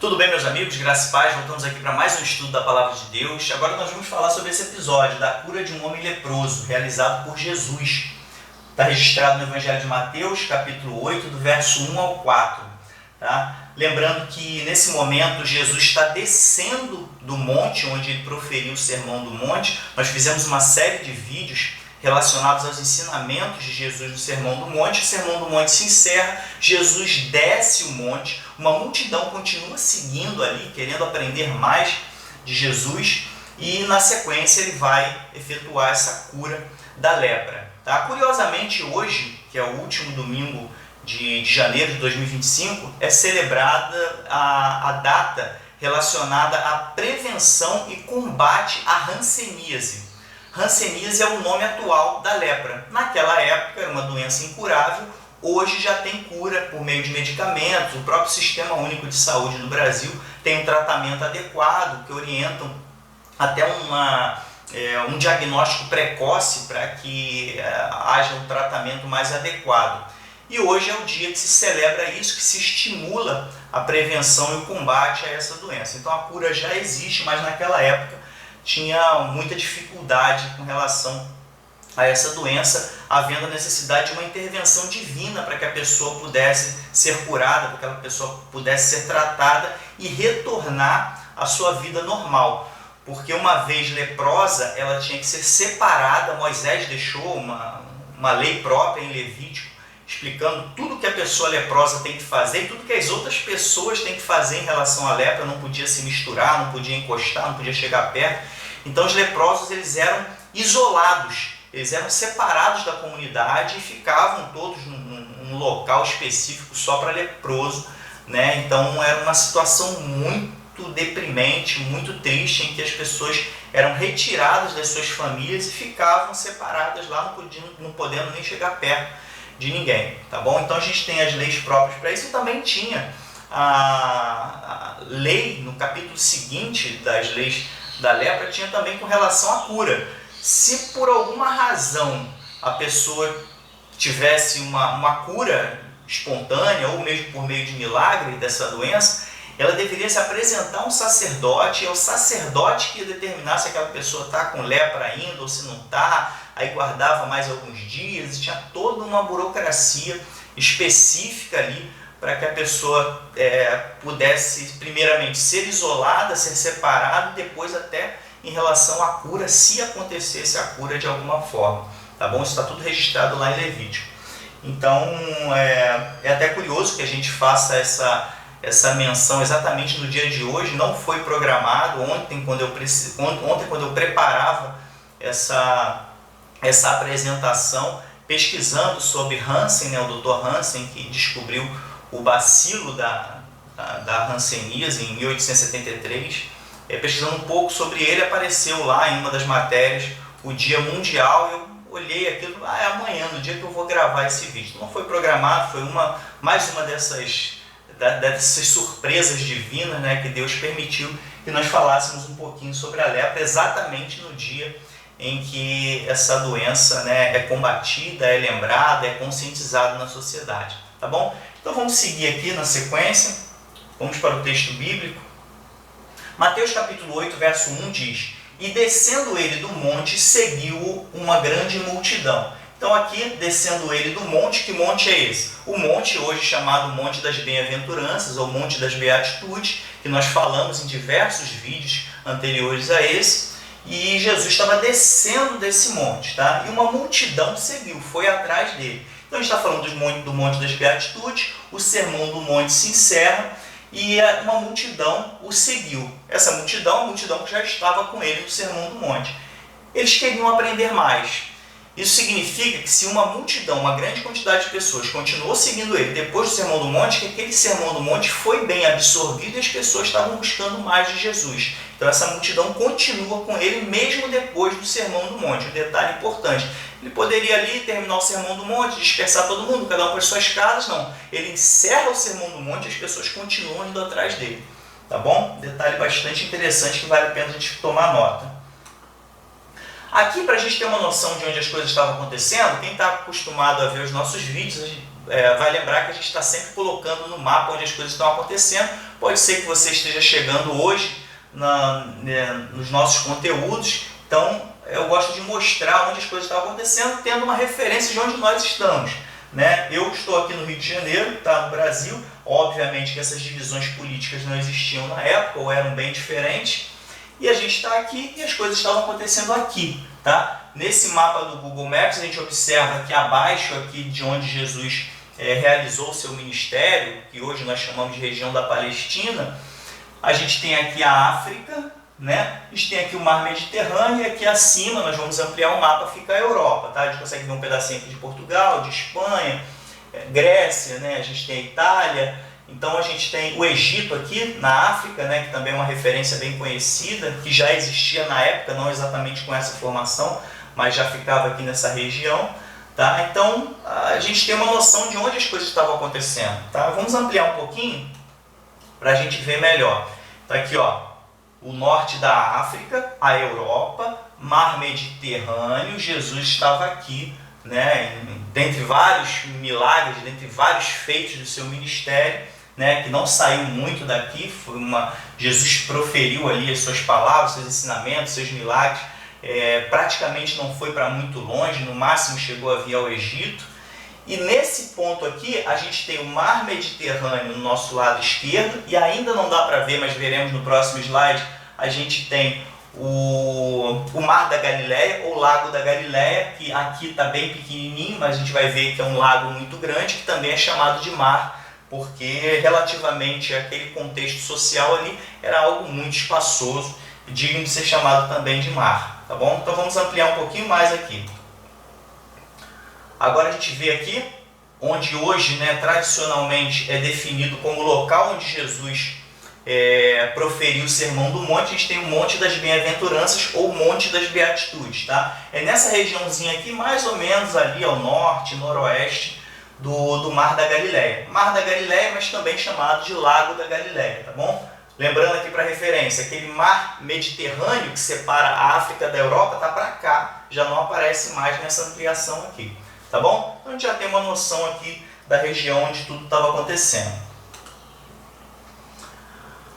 Tudo bem, meus amigos? Graça e paz, voltamos aqui para mais um estudo da Palavra de Deus. Agora nós vamos falar sobre esse episódio da cura de um homem leproso, realizado por Jesus. Está registrado no Evangelho de Mateus, capítulo 8, do verso 1 ao 4. Tá? Lembrando que nesse momento Jesus está descendo do monte, onde ele proferiu o Sermão do Monte. Nós fizemos uma série de vídeos relacionados aos ensinamentos de Jesus no Sermão do Monte. O Sermão do Monte se encerra, Jesus desce o monte, uma multidão continua seguindo ali, querendo aprender mais de Jesus, e na sequência ele vai efetuar essa cura da lepra. Tá? Curiosamente, hoje, que é o último domingo de janeiro de 2025, é celebrada a data relacionada à prevenção e combate à hanseníase. Hanseníase é o nome atual da lepra. Naquela época era uma doença incurável, hoje já tem cura por meio de medicamentos. O próprio Sistema Único de Saúde do Brasil tem um tratamento adequado, que orientam até um diagnóstico precoce para que haja um tratamento mais adequado. E hoje é o dia que se celebra isso, que se estimula a prevenção e o combate a essa doença. Então a cura já existe, mas naquela época tinha muita dificuldade com relação a essa doença, havendo a necessidade de uma intervenção divina para que a pessoa pudesse ser curada, para que aquela pessoa pudesse ser tratada e retornar à sua vida normal. Porque uma vez leprosa, ela tinha que ser separada. Moisés deixou uma lei própria em Levítico, explicando tudo que a pessoa leprosa tem que fazer e tudo que as outras pessoas têm que fazer em relação à lepra. Não podia se misturar, não podia encostar, não podia chegar perto. Então os leprosos eles eram isolados, eles eram separados da comunidade e ficavam todos num local específico só para leproso, né? Então era uma situação muito deprimente, muito triste, em que as pessoas eram retiradas das suas famílias e ficavam separadas lá, não podendo nem chegar perto de ninguém, tá bom? Então a gente tem as leis próprias para isso, e também tinha a lei no capítulo seguinte das leis da lepra, tinha também com relação à cura. Se por alguma razão a pessoa tivesse uma cura espontânea ou mesmo por meio de milagre dessa doença, ela deveria se apresentar a um sacerdote, e é o sacerdote que ia determinar se aquela pessoa está com lepra ainda ou se não está. Aí guardava mais alguns dias e tinha toda uma burocracia específica ali para que a pessoa pudesse primeiramente ser isolada, ser separada, e depois até em relação à cura, se acontecesse a cura de alguma forma. Tá bom? Isso está tudo registrado lá em Levítico. Então é até curioso que a gente faça essa menção exatamente no dia de hoje. Não foi programado. Ontem, quando eu preparava essa apresentação, pesquisando sobre Hansen, né, o Dr. Hansen, que descobriu o bacilo da hanseníase em 1873, pesquisando um pouco sobre ele, apareceu lá em uma das matérias o Dia Mundial. Eu olhei aquilo, é amanhã, no dia que eu vou gravar esse vídeo. Não foi programado, foi mais uma dessas surpresas divinas, né, que Deus permitiu que nós falássemos um pouquinho sobre a lepra, exatamente no dia em que essa doença, né, é combatida, é lembrada, é conscientizada na sociedade. Tá bom? Então vamos seguir aqui na sequência, vamos para o texto bíblico. Mateus capítulo 8, verso 1 diz: "E descendo ele do monte, seguiu uma grande multidão." Então aqui, descendo ele do monte, que monte é esse? O monte hoje chamado Monte das Bem-aventuranças, ou Monte das Beatitudes, que nós falamos em diversos vídeos anteriores a esse. E Jesus estava descendo desse monte, tá? E uma multidão seguiu, foi atrás dele. Então a gente está falando do Monte das Beatitudes, o Sermão do Monte se encerra e uma multidão o seguiu. Essa multidão, a multidão que já estava com ele no Sermão do Monte. Eles queriam aprender mais. Isso significa que se uma multidão, uma grande quantidade de pessoas continuou seguindo ele depois do Sermão do Monte, que aquele Sermão do Monte foi bem absorvido e as pessoas estavam buscando mais de Jesus. Então essa multidão continua com ele mesmo depois do Sermão do Monte. Um detalhe importante: ele poderia ali terminar o Sermão do Monte, dispersar todo mundo, cada um para as suas casas. Não, ele encerra o Sermão do Monte e as pessoas continuam indo atrás dele. Tá bom? Detalhe bastante interessante que vale a pena a gente tomar nota. Aqui, para a gente ter uma noção de onde as coisas estavam acontecendo, quem está acostumado a ver os nossos vídeos vai lembrar que a gente está sempre colocando no mapa onde as coisas estão acontecendo, Pode ser que você esteja chegando hoje nos nossos conteúdos, então eu gosto de mostrar onde as coisas estão acontecendo, tendo uma referência de onde nós estamos, né? Eu estou aqui no Rio de Janeiro, tá, no Brasil. Obviamente que essas divisões políticas não existiam na época, ou eram bem diferentes, e a gente está aqui e as coisas estavam acontecendo aqui, tá? Nesse mapa do Google Maps a gente observa que abaixo aqui de onde Jesus realizou o seu ministério, que hoje nós chamamos de região da Palestina, a gente tem aqui a África, né? A gente tem aqui o Mar Mediterrâneo, e aqui acima, nós vamos ampliar o mapa, fica a Europa, tá? A gente consegue ver um pedacinho aqui de Portugal, de Espanha, Grécia, né? A gente tem a Itália, então a gente tem o Egito aqui na África, né? Que também é uma referência bem conhecida, que já existia na época, não exatamente com essa formação, mas já ficava aqui nessa região, tá? Então a gente tem uma noção de onde as coisas estavam acontecendo, tá? Vamos ampliar um pouquinho para a gente ver melhor. Tá aqui, ó, o norte da África, a Europa, Mar Mediterrâneo. Jesus estava aqui, né? Dentre vários milagres, dentre vários feitos do seu ministério, né? Que não saiu muito daqui. Jesus proferiu ali as suas palavras, seus ensinamentos, seus milagres. Praticamente não foi para muito longe, no máximo chegou a vir ao Egito. E nesse ponto aqui, a gente tem o Mar Mediterrâneo no nosso lado esquerdo, e ainda não dá para ver, mas veremos no próximo slide, a gente tem o Mar da Galileia, ou Lago da Galileia, que aqui está bem pequenininho, mas a gente vai ver que é um lago muito grande, que também é chamado de mar, porque relativamente àquele contexto social ali, era algo muito espaçoso, e digno de ser chamado também de mar, tá bom? Então vamos ampliar um pouquinho mais aqui. Agora a gente vê aqui, onde hoje, né, tradicionalmente é definido como o local onde Jesus proferiu o Sermão do Monte, a gente tem o Monte das Bem-aventuranças ou Monte das Beatitudes, tá? É nessa regiãozinha aqui, mais ou menos ali ao norte, noroeste do Mar da Galileia. Mar da Galileia, mas também chamado de Lago da Galileia, tá bom? Lembrando aqui para referência, aquele Mar Mediterrâneo que separa a África da Europa está para cá, já não aparece mais nessa ampliação aqui. Tá bom? Então a gente já tem uma noção aqui da região onde tudo estava acontecendo.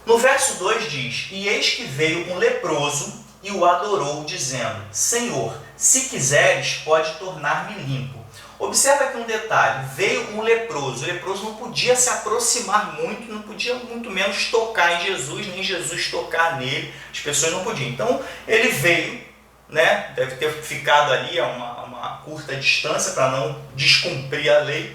No verso 2 diz: E eis que veio um leproso e o adorou, dizendo: Senhor, se quiseres, pode tornar-me limpo. Observa aqui um detalhe: veio um leproso. O leproso não podia se aproximar muito, não podia muito menos tocar em Jesus, nem Jesus tocar nele. As pessoas não podiam. Então ele veio, né? Deve ter ficado ali a uma curta distância para não descumprir a lei.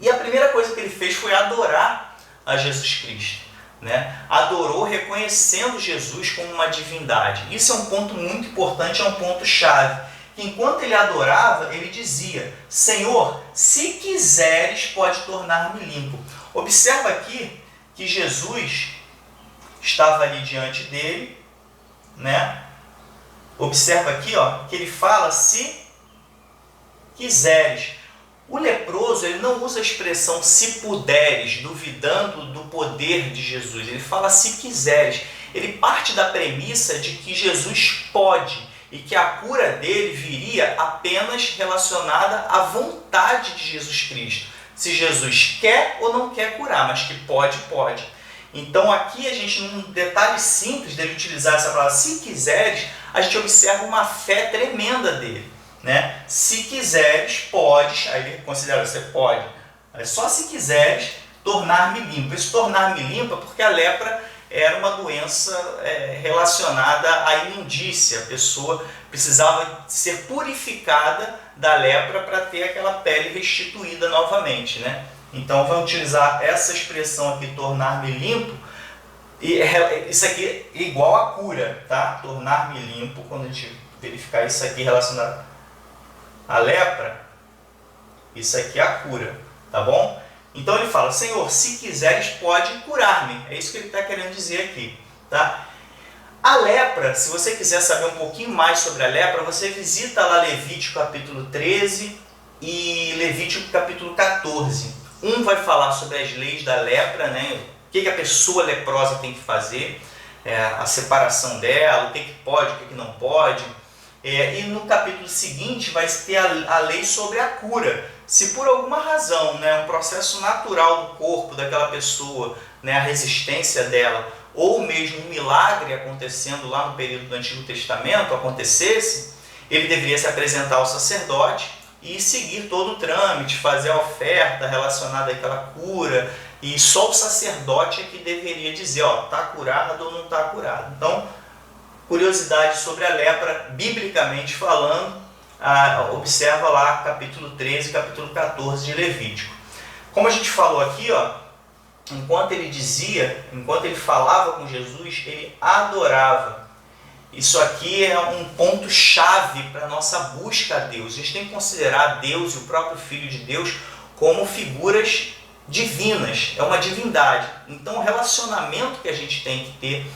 E a primeira coisa que ele fez foi adorar a Jesus Cristo, né? Adorou reconhecendo Jesus como uma divindade. Isso é um ponto muito importante, é um ponto chave. Enquanto ele adorava, ele dizia: Senhor, se quiseres, pode tornar-me limpo. Observa aqui que Jesus estava ali diante dele, né? Observa aqui, ó, que ele fala se quiseres. O leproso, ele não usa a expressão se puderes, duvidando do poder de Jesus. Ele fala se quiseres. Ele parte da premissa de que Jesus pode e que a cura dele viria apenas relacionada à vontade de Jesus Cristo. Se Jesus quer ou não quer curar, mas que pode, pode. Então aqui a gente, num detalhe simples dele utilizar essa palavra, se quiseres, a gente observa uma fé tremenda dele, né? Se quiseres, podes, aí ele considera, você pode, só se quiseres tornar-me limpo. Esse tornar-me limpo é porque a lepra era uma doença relacionada à imundícia. A pessoa precisava ser purificada da lepra para ter aquela pele restituída novamente, né? Então vai utilizar essa expressão aqui, tornar-me limpo, e isso aqui é igual a cura, tá? Tornar-me limpo, quando a gente verificar isso aqui relacionado à lepra, isso aqui é a cura, tá bom? Então ele fala: Senhor, se quiseres, pode curar-me. É isso que ele está querendo dizer aqui, tá? A lepra, se você quiser saber um pouquinho mais sobre a lepra, você visita lá Levítico capítulo 13 e Levítico capítulo 14. Um vai falar sobre as leis da lepra, né? O que a pessoa leprosa tem que fazer, a separação dela, o que pode, o que não pode. E no capítulo seguinte vai ter a lei sobre a cura. Se por alguma razão, né, um processo natural do corpo daquela pessoa né, a resistência dela, ou mesmo um milagre acontecendo lá no período do Antigo Testamento acontecesse, ele deveria se apresentar ao sacerdote e seguir todo o trâmite, fazer a oferta relacionada àquela cura, e só o sacerdote é que deveria dizer, está curado ou não está curado. Então, curiosidade sobre a lepra, biblicamente falando, observa lá capítulo 13 e capítulo 14 de Levítico. Como a gente falou aqui, enquanto ele falava com Jesus, ele adorava. Isso aqui é um ponto-chave para a nossa busca a Deus. A gente tem que considerar Deus e o próprio Filho de Deus como figuras divinas, é uma divindade. Então o relacionamento que a gente tem que ter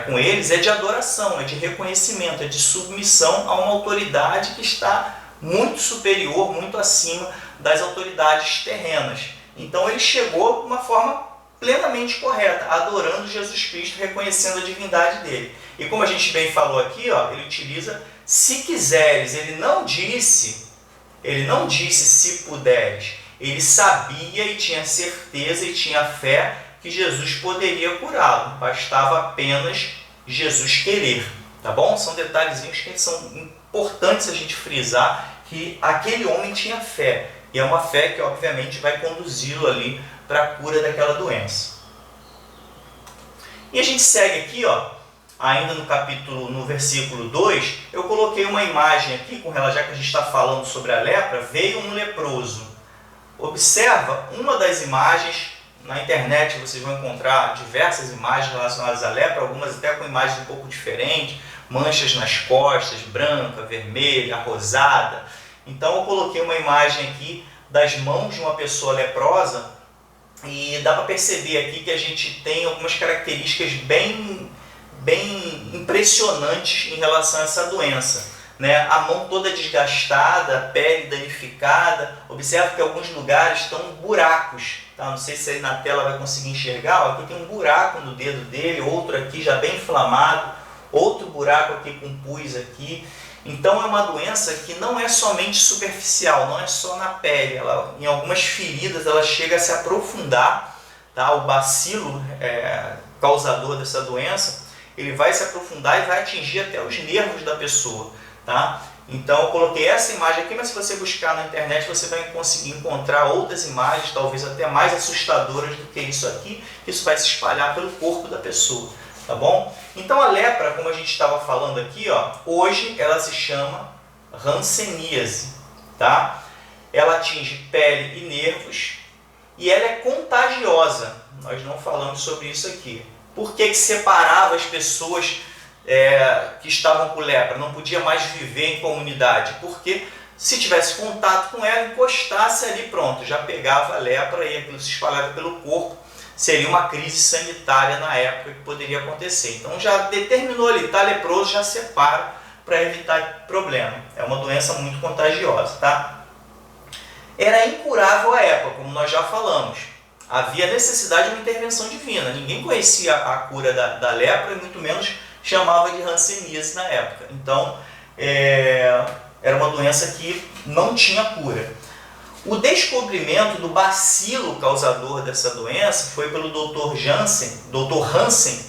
com eles é de adoração, é de reconhecimento, é de submissão a uma autoridade que está muito superior, muito acima das autoridades terrenas. Então ele chegou de uma forma plenamente correta, adorando Jesus Cristo, reconhecendo a divindade dele. E como a gente bem falou aqui, ele utiliza se quiseres, ele não disse se puderes. Ele sabia e tinha certeza e tinha fé que Jesus poderia curá-lo. Bastava apenas Jesus querer, tá bom? São detalhezinhos que são importantes a gente frisar, que aquele homem tinha fé. E é uma fé que obviamente vai conduzi-lo ali para a cura daquela doença. E a gente segue aqui, ainda no versículo 2, eu coloquei uma imagem aqui, já que a gente está falando sobre a lepra, veio um leproso. Observa uma das imagens, na internet vocês vão encontrar diversas imagens relacionadas à lepra, algumas até com imagens um pouco diferentes, manchas nas costas, branca, vermelha, rosada. Então eu coloquei uma imagem aqui das mãos de uma pessoa leprosa e dá para perceber aqui que a gente tem algumas características bem impressionantes em relação a essa doença. A mão toda desgastada, a pele danificada. Observa que em alguns lugares estão buracos. Tá? Não sei se aí na tela vai conseguir enxergar. Aqui tem um buraco no dedo dele, outro aqui já bem inflamado, outro buraco aqui com pus aqui. Então é uma doença que não é somente superficial, não é só na pele. Em algumas feridas ela chega a se aprofundar. Tá? O bacilo causador dessa doença, ele vai se aprofundar e vai atingir até os nervos da pessoa. Tá? Então eu coloquei essa imagem aqui, mas se você buscar na internet você vai conseguir encontrar outras imagens, talvez até mais assustadoras do que isso aqui. Isso vai se espalhar pelo corpo da pessoa. Tá bom? Então a lepra, como a gente estava falando aqui, hoje ela se chama hanseníase. Tá? Ela atinge pele e nervos e ela é contagiosa. Nós não falamos sobre isso aqui. Por que separava as pessoas que estavam com lepra? Não podia mais viver em comunidade? Porque se tivesse contato com ela, encostasse ali, pronto, já pegava a lepra e aquilo se espalhava pelo corpo. Seria uma crise sanitária na época que poderia acontecer. Então já determinou ali, está leproso, já separa para evitar problema. É uma doença muito contagiosa. Tá? Era incurável à época, como nós já falamos. Havia necessidade de uma intervenção divina. Ninguém conhecia a cura da lepra e muito menos chamava de hanseníase na época. Então era uma doença que não tinha cura. O descobrimento do bacilo causador dessa doença foi pelo Dr. Hansen,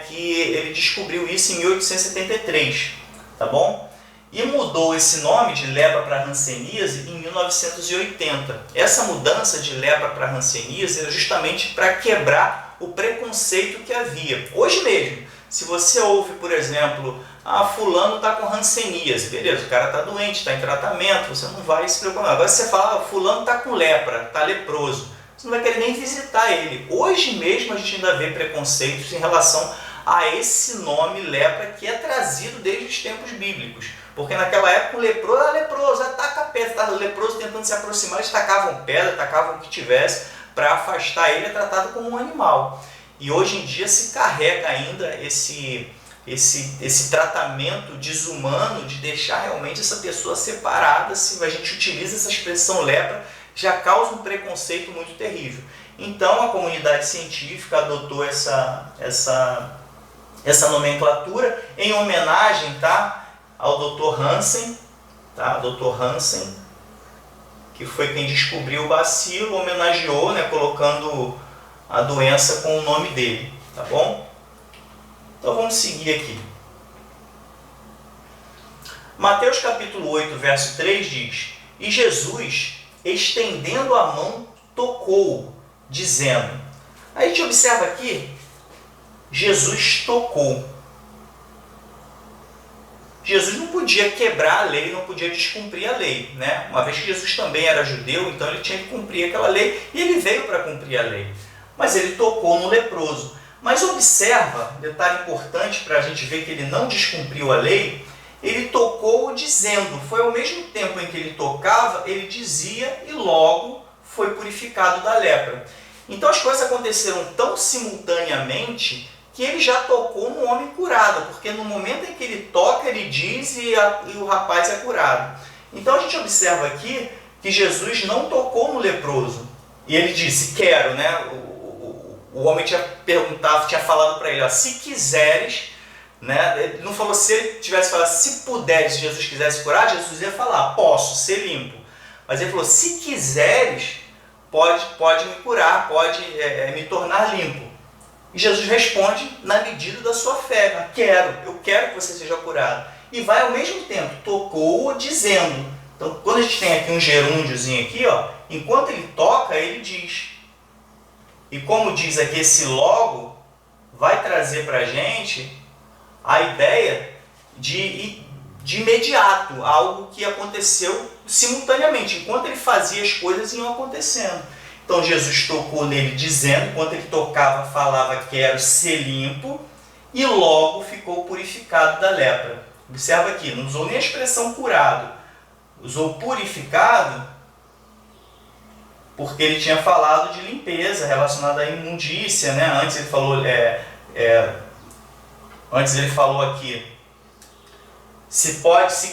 que ele descobriu isso em 1873, tá bom? E mudou esse nome de lepra para hanseníase em 1980. Essa mudança de lepra para hanseníase era justamente para quebrar o preconceito que havia. Hoje mesmo, se você ouve, por exemplo, fulano está com hanseníase, beleza, o cara está doente, está em tratamento, você não vai se preocupar. Agora você fala, fulano está com lepra, está leproso, você não vai querer nem visitar ele. Hoje mesmo a gente ainda vê preconceitos em relação a esse nome lepra que é trazido desde os tempos bíblicos. Porque naquela época o leproso era leproso, ataca a pedra, estava leproso tentando se aproximar, eles tacavam pedra, tacavam o que tivesse para afastar ele, é tratado como um animal. E hoje em dia se carrega ainda esse tratamento desumano de deixar realmente essa pessoa separada. Se a gente utiliza essa expressão lepra, já causa um preconceito muito terrível. Então a comunidade científica adotou essa nomenclatura em homenagem, tá, ao Dr. Hansen, tá? Dr. Hansen, que foi quem descobriu o bacilo, homenageou, colocando a doença com o nome dele, tá bom? Então vamos seguir aqui. Mateus capítulo 8, verso 3 diz: E Jesus, estendendo a mão, tocou-o, dizendo... Aí a gente observa aqui, Jesus tocou. Jesus não podia quebrar a lei, não podia descumprir a lei, né? Uma vez que Jesus também era judeu, então ele tinha que cumprir aquela lei, e ele veio para cumprir a lei. Mas ele tocou no leproso. Mas observa, detalhe importante para a gente ver que ele não descumpriu a lei, ele tocou dizendo, foi ao mesmo tempo em que ele tocava, ele dizia e logo foi purificado da lepra. Então as coisas aconteceram tão simultaneamente que ele já tocou no homem curado, porque no momento em que ele toca, ele diz e o rapaz é curado. Então a gente observa aqui que Jesus não tocou no leproso. E ele disse, quero, né? O homem tinha perguntado, tinha falado para ele, ó, se quiseres, né? Ele não falou, se ele tivesse falado, se puderes, se Jesus quisesse curar, Jesus ia falar, posso ser limpo. Mas ele falou, se quiseres, pode me curar, pode me tornar limpo. E Jesus responde na medida da sua fé, eu quero que você seja curado. E vai ao mesmo tempo, tocou-o dizendo. Então, quando a gente tem aqui um gerúndiozinho aqui, ó, enquanto ele toca, ele diz. E como diz aqui esse logo, vai trazer para a gente a ideia de imediato, algo que aconteceu simultaneamente. Enquanto ele fazia, as coisas iam acontecendo. Então Jesus tocou nele dizendo, enquanto ele tocava, falava, quero ser limpo, e logo ficou purificado da lepra. Observa aqui, não usou nem a expressão curado, usou purificado, porque ele tinha falado de limpeza relacionada à imundícia, né? Antes ele falou aqui, se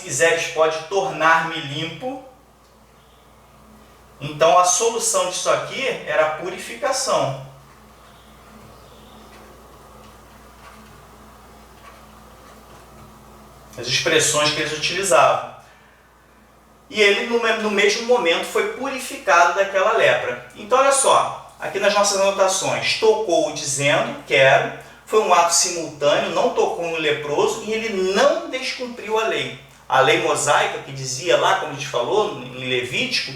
quiseres, pode tornar-me limpo. Então a solução disso aqui era a purificação. As expressões que eles utilizavam. E ele no mesmo momento foi purificado daquela lepra. Então olha só, aqui nas nossas anotações, tocou dizendo, quero, foi um ato simultâneo, não tocou no leproso e ele não descumpriu a lei. A lei mosaica que dizia lá, como a gente falou, em Levítico,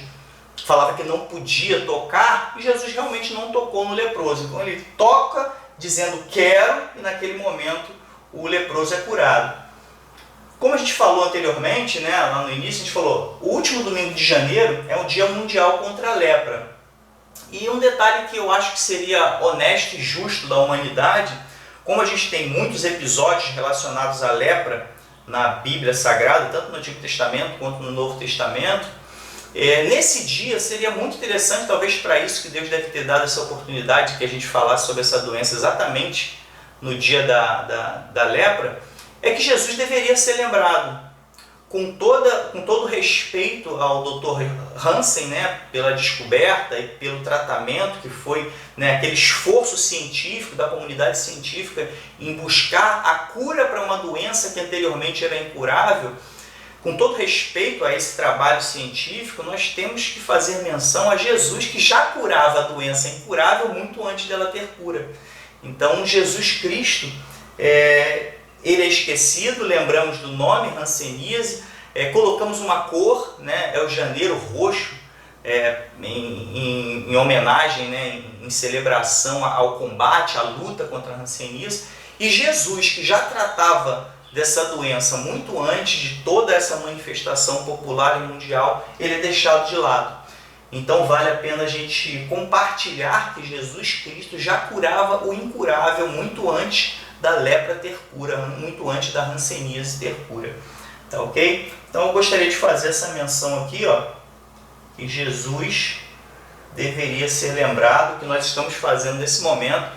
falava que não podia tocar, e Jesus realmente não tocou no leproso. Então ele toca dizendo quero, e naquele momento o leproso é curado. Como a gente falou anteriormente, né, lá no início, a gente falou, o último domingo de janeiro é o Dia Mundial contra a Lepra. E um detalhe que eu acho que seria honesto e justo da humanidade, como a gente tem muitos episódios relacionados à lepra na Bíblia Sagrada, tanto no Antigo Testamento quanto no Novo Testamento, nesse dia seria muito interessante, talvez para isso que Deus deve ter dado essa oportunidade que a gente falasse sobre essa doença exatamente no dia da lepra, é que Jesus deveria ser lembrado com todo respeito ao Dr. Hansen, né, pela descoberta e pelo tratamento que foi, né, aquele esforço científico da comunidade científica em buscar a cura para uma doença que anteriormente era incurável. Com todo respeito a esse trabalho científico, nós temos que fazer menção a Jesus, que já curava a doença incurável muito antes dela ter cura. Então, Jesus Cristo, ele é esquecido, lembramos do nome, hanseníase, colocamos uma cor, né, é o janeiro roxo, em homenagem, né, em celebração ao combate, à luta contra a hanseníase. E Jesus, que já tratava dessa doença muito antes de toda essa manifestação popular e mundial, ele é deixado de lado. Então vale a pena a gente compartilhar que Jesus Cristo já curava o incurável muito antes da lepra ter cura, muito antes da hanseníase ter cura. Tá ok? Então eu gostaria de fazer essa menção aqui, ó, que Jesus deveria ser lembrado, que nós estamos fazendo nesse momento.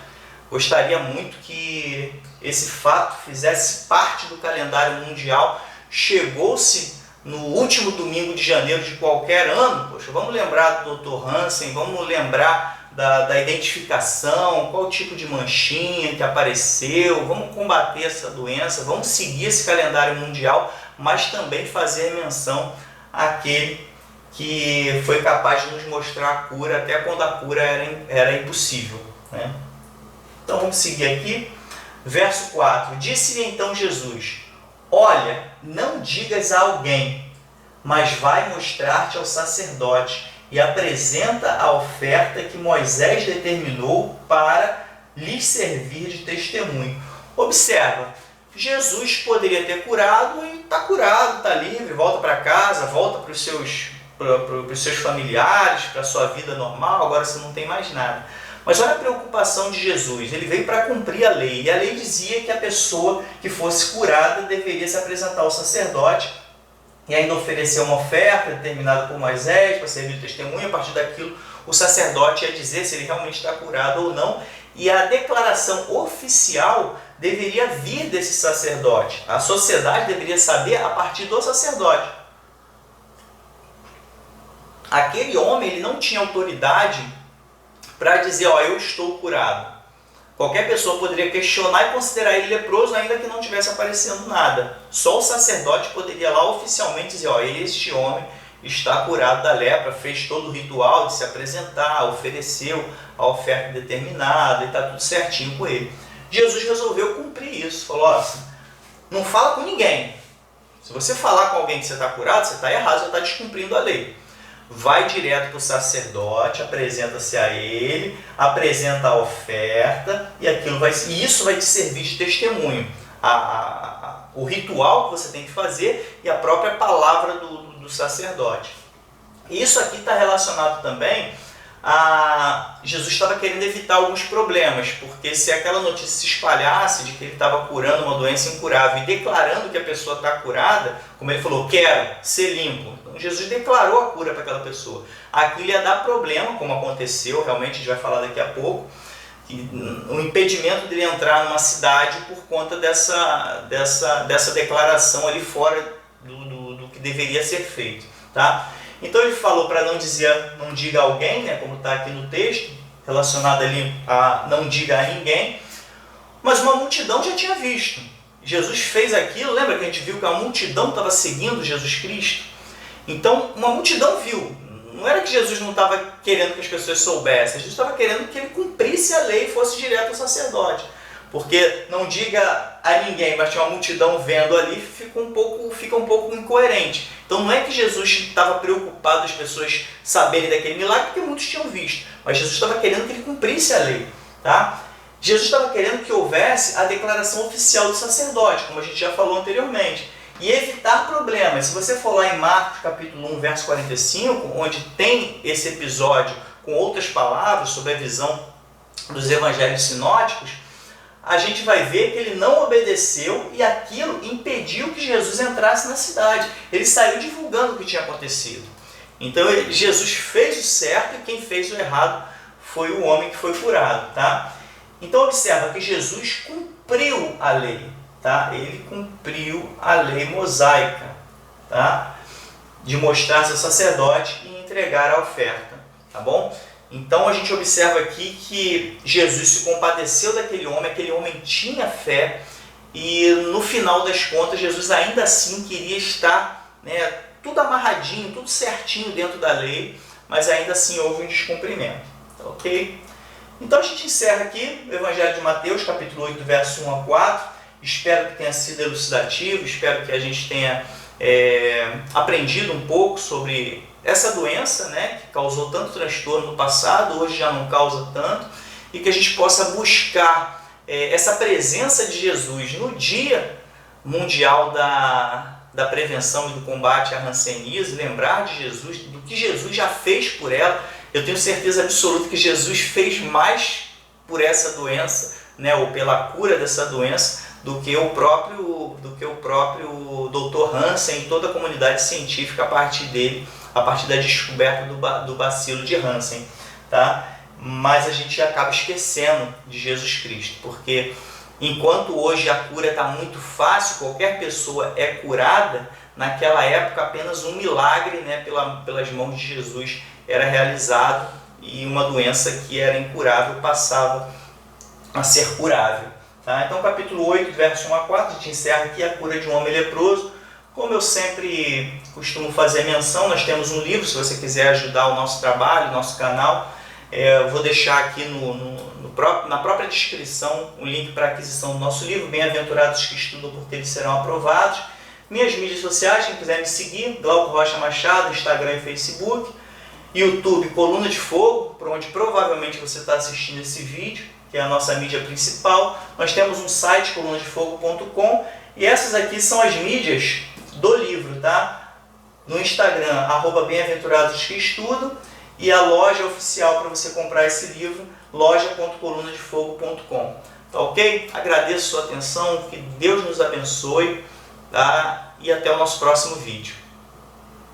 Gostaria muito que esse fato fizesse parte do calendário mundial. Chegou-se no último domingo de janeiro de qualquer ano, poxa, vamos lembrar do Dr. Hansen, vamos lembrar da identificação, qual tipo de manchinha que apareceu, vamos combater essa doença, vamos seguir esse calendário mundial, mas também fazer menção àquele que foi capaz de nos mostrar a cura até quando a cura era impossível. né? Então vamos seguir aqui. Verso 4. Disse-lhe então Jesus: olha, não digas a alguém, mas vai mostrar-te ao sacerdote e apresenta a oferta que Moisés determinou para lhes servir de testemunho. Observa, Jesus poderia ter curado e está curado, está livre, volta para casa, volta para os seus familiares, para a sua vida normal, agora você não tem mais nada. Mas olha a preocupação de Jesus, ele veio para cumprir a lei, e a lei dizia que a pessoa que fosse curada deveria se apresentar ao sacerdote e ainda oferecer uma oferta determinada por Moisés para servir de testemunho. A partir daquilo, o sacerdote ia dizer se ele realmente está curado ou não, e a declaração oficial deveria vir desse sacerdote. A sociedade deveria saber a partir do sacerdote. Aquele homem ele não tinha autoridade para dizer, ó, eu estou curado. Qualquer pessoa poderia questionar e considerar ele leproso, ainda que não tivesse aparecendo nada. Só o sacerdote poderia lá oficialmente dizer, ó, este homem está curado da lepra, fez todo o ritual de se apresentar, ofereceu a oferta determinada e está tudo certinho com ele. Jesus resolveu cumprir isso. Falou, ó, não fala com ninguém. Se você falar com alguém que você está curado, você está errado, você está descumprindo a lei. Vai direto para o sacerdote, apresenta-se a ele, apresenta a oferta e isso vai te servir de testemunho. O ritual que você tem que fazer e a própria palavra do sacerdote. Isso aqui está relacionado também a... Jesus estava querendo evitar alguns problemas, porque se aquela notícia se espalhasse de que ele estava curando uma doença incurável e declarando que a pessoa está curada, como ele falou, quero ser limpo. Então Jesus declarou a cura para aquela pessoa. Aquilo ia dar problema, como aconteceu, realmente a gente vai falar daqui a pouco, o impedimento dele entrar numa cidade por conta dessa declaração ali fora do que deveria ser feito, tá? Então ele falou para não diga a alguém, né, como está aqui no texto, relacionado ali a não diga a ninguém, mas uma multidão já tinha visto. Jesus fez aquilo, lembra que a gente viu que a multidão estava seguindo Jesus Cristo? Então uma multidão viu. Não era que Jesus não estava querendo que as pessoas soubessem, Jesus estava querendo que ele cumprisse a lei e fosse direto ao sacerdote. Porque não diga a ninguém, mas tinha uma multidão vendo ali, fica um pouco incoerente. Então não é que Jesus estava preocupado as pessoas saberem daquele milagre, porque muitos tinham visto. Mas Jesus estava querendo que ele cumprisse a lei. Tá? Jesus estava querendo que houvesse a declaração oficial do sacerdote, como a gente já falou anteriormente. E evitar problemas. Se você for lá em Marcos capítulo 1, verso 45, onde tem esse episódio com outras palavras sobre a visão dos evangelhos sinóticos, a gente vai ver que ele não obedeceu e aquilo impediu que Jesus entrasse na cidade. Ele saiu divulgando o que tinha acontecido. Então Jesus fez o certo e quem fez o errado foi o homem que foi curado. Tá? Então observa que Jesus cumpriu a lei. Tá? Ele cumpriu a lei mosaica, tá? De mostrar-se ao sacerdote e entregar a oferta. Tá bom? Então a gente observa aqui que Jesus se compadeceu daquele homem, aquele homem tinha fé e no final das contas Jesus ainda assim queria estar, né, tudo amarradinho, tudo certinho dentro da lei, mas ainda assim houve um descumprimento. Ok? Então a gente encerra aqui o Evangelho de Mateus, capítulo 8, verso 1 a 4. Espero que tenha sido elucidativo, espero que a gente tenha aprendido um pouco sobre essa doença, né, que causou tanto transtorno no passado, hoje já não causa tanto, e que a gente possa buscar essa presença de Jesus no Dia Mundial da Prevenção e do Combate à Hanseníase, lembrar de Jesus, do que Jesus já fez por ela. Eu tenho certeza absoluta que Jesus fez mais por essa doença, né, ou pela cura dessa doença, do que o próprio Dr. Hansen e toda a comunidade científica a partir da descoberta do bacilo de Hansen, tá? Mas a gente acaba esquecendo de Jesus Cristo, porque enquanto hoje a cura está muito fácil, qualquer pessoa é curada, naquela época apenas um milagre, né, pelas mãos de Jesus era realizado e uma doença que era incurável passava a ser curável. Tá? Então, capítulo 8, verso 1 a 4, a gente encerra aqui a cura de um homem leproso. Como eu sempre costumo fazer menção, nós temos um livro, se você quiser ajudar o nosso trabalho, o nosso canal, eu vou deixar aqui no na própria descrição o link para aquisição do nosso livro, Bem-aventurados que estudam porque eles serão aprovados. Minhas mídias sociais, quem quiser me seguir, Glauco Rocha Machado, Instagram e Facebook. YouTube, Coluna de Fogo, por onde provavelmente você está assistindo esse vídeo, que é a nossa mídia principal. Nós temos um site, colunadefogo.com, e essas aqui são as mídias do livro, tá? No Instagram, @bem-aventurados que estudam, e a loja oficial para você comprar esse livro, loja.colunadefogo.com. Tá ok? Agradeço a sua atenção, que Deus nos abençoe, tá? E até o nosso próximo vídeo.